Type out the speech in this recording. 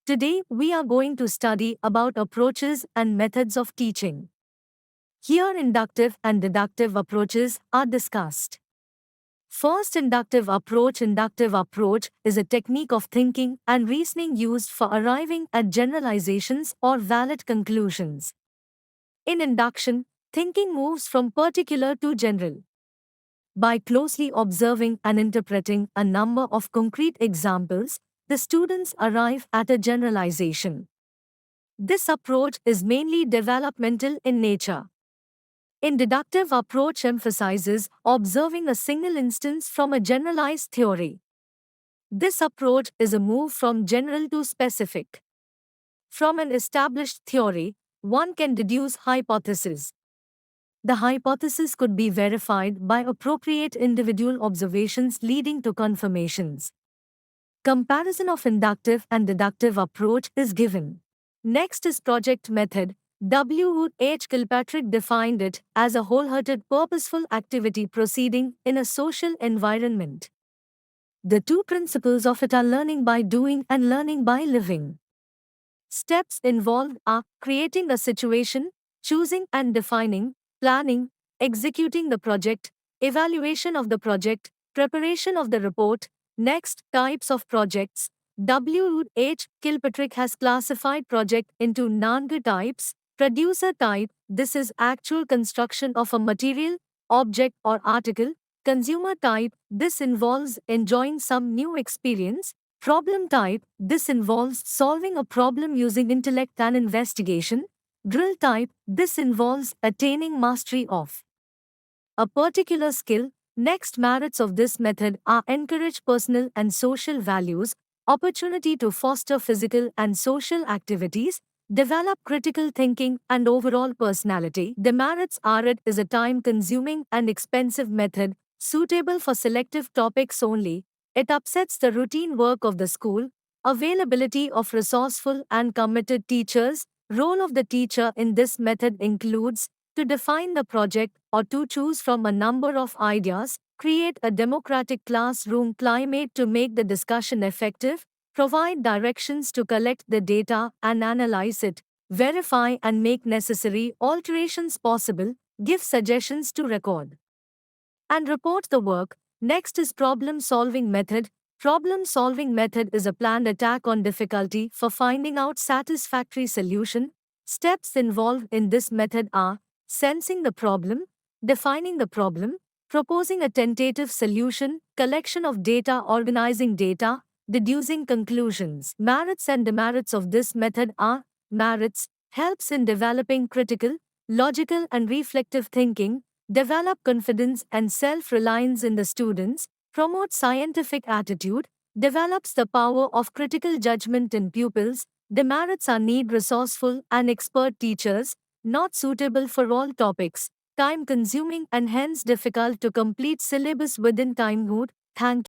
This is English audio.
Today we are going to study about approaches and methods of teaching. Here inductive and deductive approaches are discussed. First, inductive approach. Inductive approach is a technique of thinking and reasoning used for arriving at generalizations or valid conclusions. In induction, thinking moves from particular to general. By closely observing and interpreting a number of concrete examples, the students arrive at a generalization. This approach is mainly developmental in nature. In deductive approach emphasizes observing a single instance from a generalized theory. This approach is a move from general to specific. From an established theory, one can deduce hypotheses. The hypothesis could be verified by appropriate individual observations leading to confirmations. Comparison of inductive and deductive approach is given. Next is project method. W. H. Kilpatrick defined it as a wholehearted purposeful activity proceeding in a social environment. The two principles of it are learning by doing and learning by living. Steps involved are creating a situation, choosing and defining, planning, executing the project, evaluation of the project, preparation of the report. Next, types of projects. W. H. Kilpatrick has classified project into 9 types. Producer type, this is actual construction of a material, object or article. Consumer type, this involves enjoying some new experience. Problem type, this involves solving a problem using intellect and investigation. Drill type, this involves attaining mastery of a particular skill. Next, merits of this method are encourage personal and social values, opportunity to foster physical and social activities, develop critical thinking and overall personality. Demerits are it is a time-consuming and expensive method, suitable for selective topics only. It upsets the routine work of the school, availability of resourceful and committed teachers. Role of the teacher in this method includes to define the project or to choose from a number of ideas, create a democratic classroom climate to make the discussion effective, provide directions to collect the data and analyze it, verify and make necessary alterations possible, give suggestions to record and report the work. Next is problem-solving method. Problem-solving method is a planned attack on difficulty for finding out satisfactory solution. Steps involved in this method are sensing the problem, defining the problem, proposing a tentative solution, collection of data, organizing data, deducing conclusions. Merits and demerits of this method are merits helps in developing critical, logical and reflective thinking, develop confidence and self-reliance in the students, promote scientific attitude, develops the power of critical judgment in pupils. Demerits are need resourceful and expert teachers, not suitable for all topics, time-consuming and hence difficult to complete syllabus within time. Thank